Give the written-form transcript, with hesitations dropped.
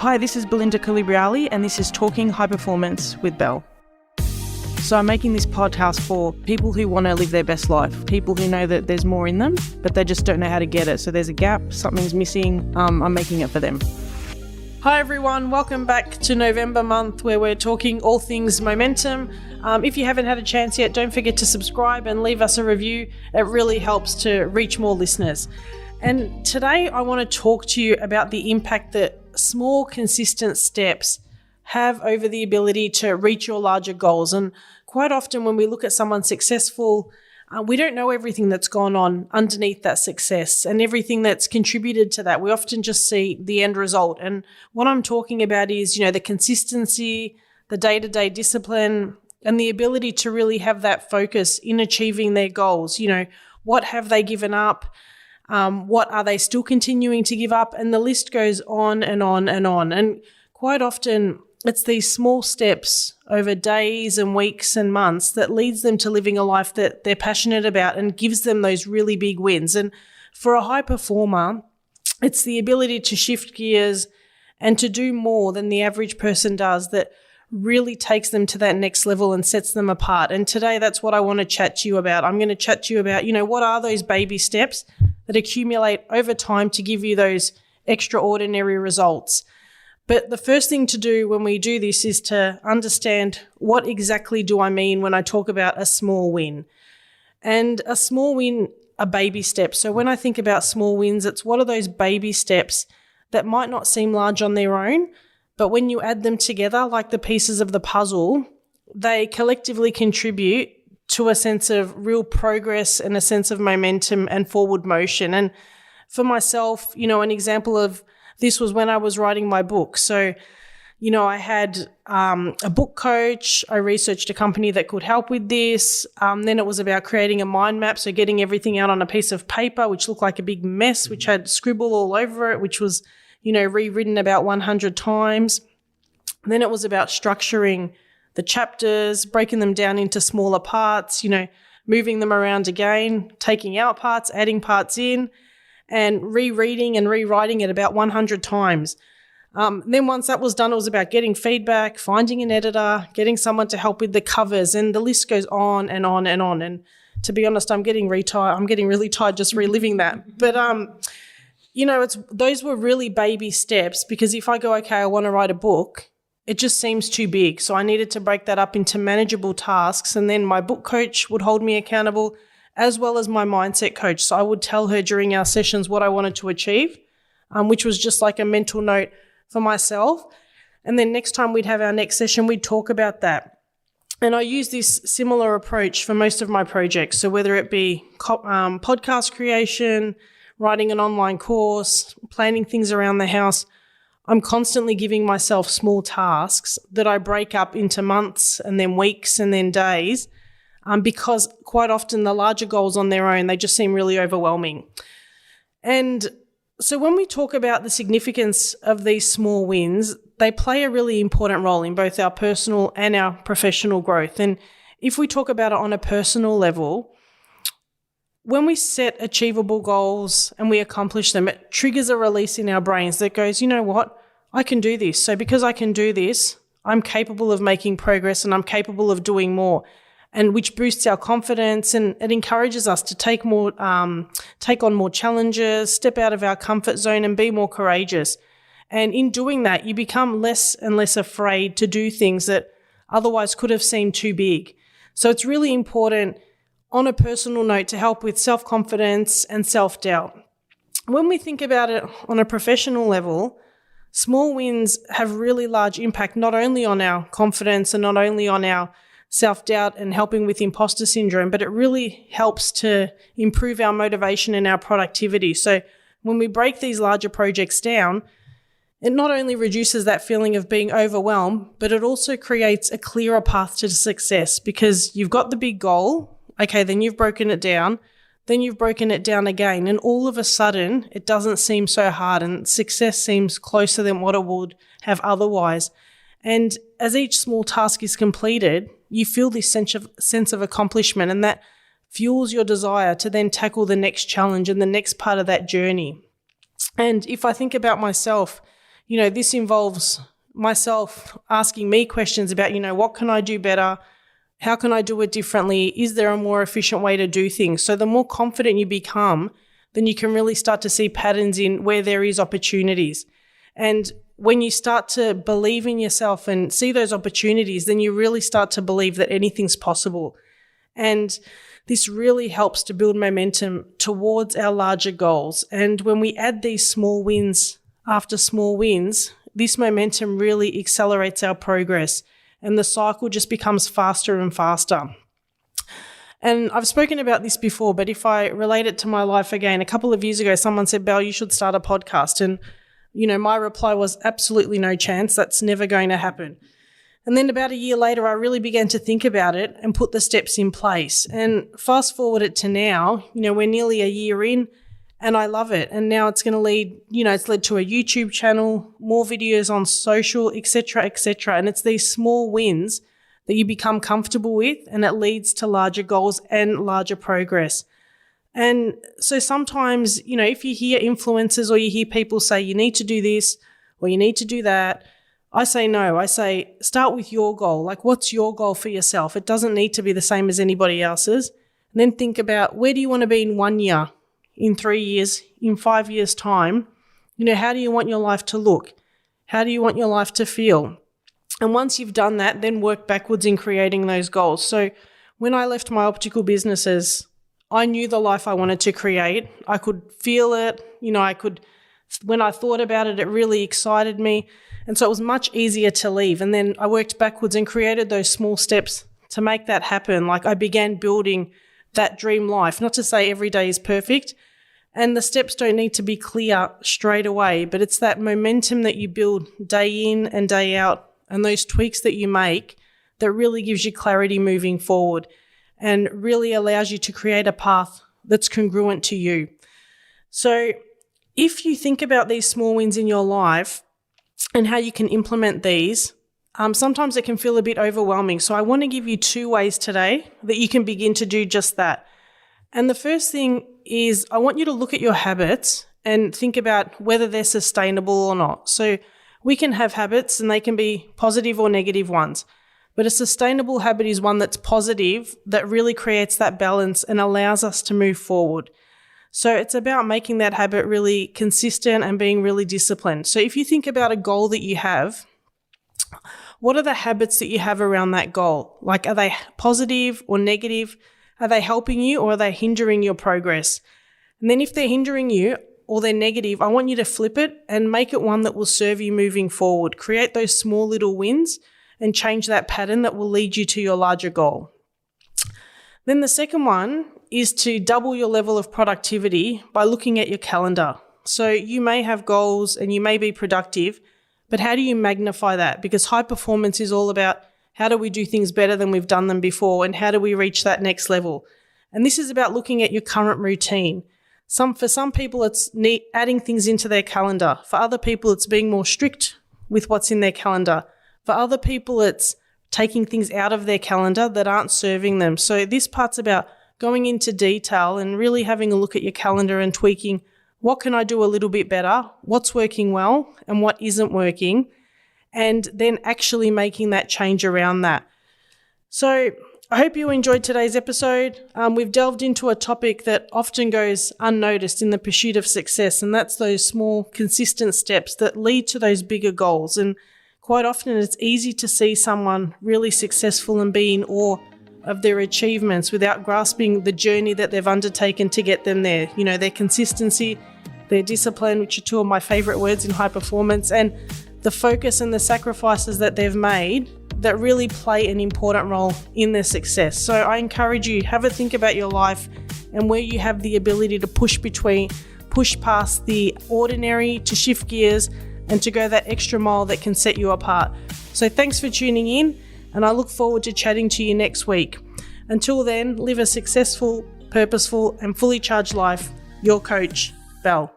Hi, this is Belinda Calibriali and this is Talking High Performance with Belle. So I'm making this podcast for people who want to live their best life, people who know that there's more in them, but they just don't know how to get it. So there's a gap, something's missing, I'm making it for them. Hi everyone, welcome back to November month where we're talking all things momentum. If you haven't had a chance yet, don't forget to subscribe and leave us a review. It really helps to reach more listeners. And today I want to talk to you about the impact that small, consistent steps have over the ability to reach your larger goals. And quite often when we look at someone successful, we don't know everything that's gone on underneath that success and everything that's contributed to that. We often just see the end result. And what I'm talking about is, the consistency, the day-to-day discipline, and the ability to really have that focus in achieving their goals. What have they given up? What are they still continuing to give up? And the list goes on and on and on. And quite often it's these small steps over days and weeks and months that leads them to living a life that they're passionate about and gives them those really big wins. And for a high performer, it's the ability to shift gears and to do more than the average person does that really takes them to that next level and sets them apart. And today that's what I want to chat to you about. I'm going to chat to you about, what are those baby steps that accumulate over time to give you those extraordinary results. But the first thing to do when we do this is to understand what exactly do I mean when I talk about a small win. And a small win, a baby step. So when I think about small wins, it's what are those baby steps that might not seem large on their own, but when you add them together, like the pieces of the puzzle, they collectively contribute to a sense of real progress and a sense of momentum and forward motion. And for myself, an example of this was when I was writing my book. So, I had a book coach. I researched a company that could help with this. Then it was about creating a mind map, so getting everything out on a piece of paper, which looked like a big mess, which had scribble all over it, which was rewritten about 100 times. Then it was about structuring the chapters, breaking them down into smaller parts, moving them around again, taking out parts, adding parts in, and rereading and rewriting it about 100 times. Then once that was done, it was about getting feedback, finding an editor, getting someone to help with the covers, and the list goes on and on and on. And to be honest, I'm getting really tired just reliving that. But those were really baby steps, because if I go, okay, I want to write a book, it just seems too big. So I needed to break that up into manageable tasks. And then my book coach would hold me accountable, as well as my mindset coach. So I would tell her during our sessions what I wanted to achieve, which was just like a mental note for myself. And then next time we'd have our next session, we'd talk about that. And I use this similar approach for most of my projects. So whether it be podcast creation, writing an online course, planning things around the house, I'm constantly giving myself small tasks that I break up into months and then weeks and then days, because quite often the larger goals on their own, they just seem really overwhelming. And so when we talk about the significance of these small wins, they play a really important role in both our personal and our professional growth. And if we talk about it on a personal level, when we set achievable goals and we accomplish them, it triggers a release in our brains that goes, you know what, I can do this. So because I can do this, I'm capable of making progress and I'm capable of doing more, and which boosts our confidence, and it encourages us to take on more challenges, step out of our comfort zone and be more courageous. And in doing that, you become less and less afraid to do things that otherwise could have seemed too big. So it's really important on a personal note to help with self-confidence and self-doubt. When we think about it on a professional level, small wins have really large impact, not only on our confidence and not only on our self-doubt and helping with imposter syndrome, but it really helps to improve our motivation and our productivity. So when we break these larger projects down, it not only reduces that feeling of being overwhelmed, but it also creates a clearer path to success, because you've got the big goal. Okay, then you've broken it down, then you've broken it down again, and all of a sudden it doesn't seem so hard and success seems closer than what it would have otherwise. And as each small task is completed, you feel this sense of accomplishment, and that fuels your desire to then tackle the next challenge and the next part of that journey. And if I think about myself, This involves myself asking me questions about, what can I do better? How can I do it differently? Is there a more efficient way to do things? So the more confident you become, then you can really start to see patterns in where there is opportunities. And when you start to believe in yourself and see those opportunities, then you really start to believe that anything's possible. And this really helps to build momentum towards our larger goals. And when we add these small wins after small wins, this momentum really accelerates our progress and the cycle just becomes faster and faster. And I've spoken about this before, but if I relate it to my life again, a couple of years ago, someone said, Belle, you should start a podcast. And, my reply was absolutely no chance. That's never going to happen. And then about a year later, I really began to think about it and put the steps in place. And fast forward it to now, we're nearly a year in and I love it. And now it's going to lead, it's led to a YouTube channel, more videos on social, et cetera, et cetera. And it's these small wins that you become comfortable with and it leads to larger goals and larger progress. And so sometimes, if you hear influencers or you hear people say you need to do this or you need to do that, I say no. I say start with your goal. Like, what's your goal for yourself? It doesn't need to be the same as anybody else's. And then think about, where do you want to be in 1 year, in 3 years, in 5 years' time? How do you want your life to look? How do you want your life to feel? And once you've done that, then work backwards in creating those goals. So when I left my optical businesses, I knew the life I wanted to create. I could feel it. When I thought about it, it really excited me. And so it was much easier to leave. And then I worked backwards and created those small steps to make that happen. Like, I began building that dream life. Not to say every day is perfect, and the steps don't need to be clear straight away, but it's that momentum that you build day in and day out and those tweaks that you make that really gives you clarity moving forward and really allows you to create a path that's congruent to you. So if you think about these small wins in your life and how you can implement these, sometimes it can feel a bit overwhelming. So I want to give you 2 ways today that you can begin to do just that. And the first thing is, I want you to look at your habits and think about whether they're sustainable or not. So we can have habits and they can be positive or negative ones. But a sustainable habit is one that's positive, that really creates that balance and allows us to move forward. So it's about making that habit really consistent and being really disciplined. So if you think about a goal that you have, what are the habits that you have around that goal? Like, are they positive or negative? Are they helping you or are they hindering your progress? And then if they're hindering you or they're negative, I want you to flip it and make it one that will serve you moving forward. Create those small little wins and change that pattern that will lead you to your larger goal. Then the second one is to double your level of productivity by looking at your calendar. So you may have goals and you may be productive, but how do you magnify that? Because high performance is all about how do we do things better than we've done them before and how do we reach that next level? And this is about looking at your current routine. For some people, it's adding things into their calendar. For other people, it's being more strict with what's in their calendar. For other people, it's taking things out of their calendar that aren't serving them. So this part's about going into detail and really having a look at your calendar and tweaking, what can I do a little bit better? What's working well and what isn't working? And then actually making that change around that. So I hope you enjoyed today's episode. We've delved into a topic that often goes unnoticed in the pursuit of success, and that's those small, consistent steps that lead to those bigger goals. And quite often it's easy to see someone really successful and be in awe of their achievements without grasping the journey that they've undertaken to get them there. Their consistency, their discipline, which are 2 of my favorite words in high performance, and the focus and the sacrifices that they've made that really play an important role in their success. So I encourage you, have a think about your life and where you have the ability to push past the ordinary, to shift gears and to go that extra mile that can set you apart. So thanks for tuning in, and I look forward to chatting to you next week. Until then, live a successful, purposeful and fully charged life. Your coach, Belle.